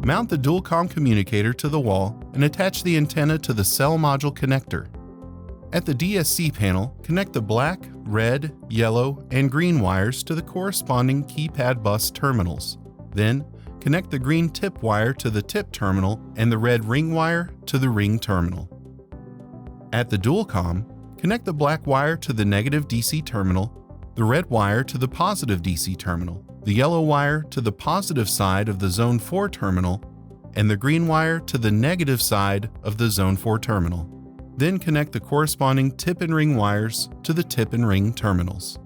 Mount the Dualcomm communicator to the wall and attach the antenna to the cell module connector. At the DSC panel, connect the black, red, yellow, and green wires to the corresponding keypad bus terminals. Then, connect the green tip wire to the tip terminal and the red ring wire to the ring terminal. At the Dualcomm, connect the black wire to the negative DC terminal, the red wire to the positive DC terminal, the yellow wire to the positive side of the Zone 4 terminal, and the green wire to the negative side of the Zone 4 terminal. Then connect the corresponding tip and ring wires to the tip and ring terminals.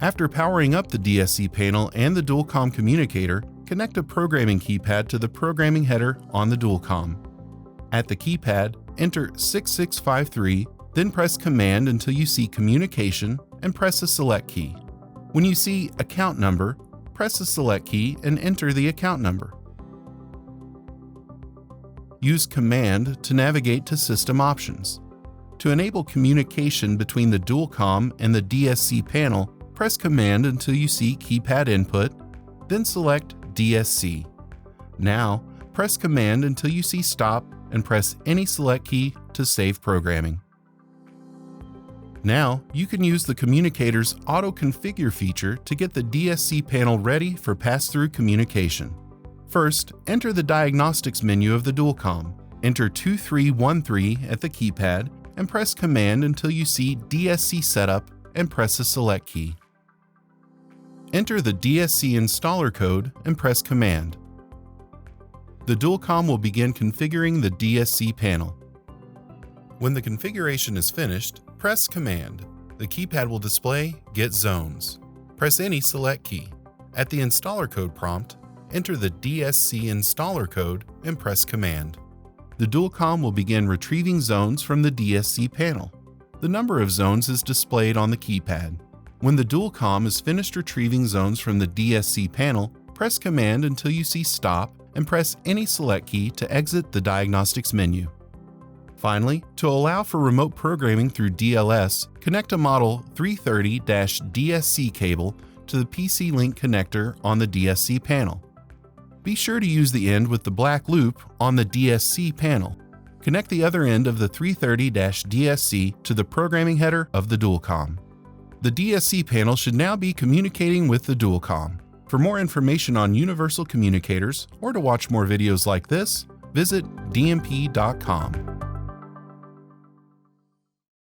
After powering up the DSC panel and the Dualcomm communicator, connect a programming keypad to the programming header on the Dualcomm. At the keypad, enter 6653, then press Command until you see Communication and press the Select key. When you see Account Number, press the Select key and enter the account number. Use Command to navigate to System Options. To enable communication between the Dualcomm and the DSC panel, press Command until you see Keypad Input, then select DSC. Now, press Command until you see Stop and press any select key to save programming. Now, you can use the communicator's Auto Configure feature to get the DSC panel ready for pass-through communication. First, enter the Diagnostics menu of the Dualcomm. Enter 2313 at the keypad and press Command until you see DSC Setup and press the Select key. Enter the DSC installer code and press Command. The Dualcomm will begin configuring the DSC panel. When the configuration is finished, press Command. The keypad will display Get Zones. Press any select key. At the installer code prompt, enter the DSC installer code and press Command. The Dualcomm will begin retrieving zones from the DSC panel. The number of zones is displayed on the keypad. When the Dualcomm is finished retrieving zones from the DSC panel, press Command until you see Stop and press any select key to exit the Diagnostics menu. Finally, to allow for remote programming through DLS, connect a Model 330-DSC cable to the PC Link connector on the DSC panel. Be sure to use the end with the black loop on the DSC panel. Connect the other end of the 330-DSC to the programming header of the Dualcomm. The DSC panel should now be communicating with the Dualcomm. For more information on universal communicators or to watch more videos like this, visit dmp.com.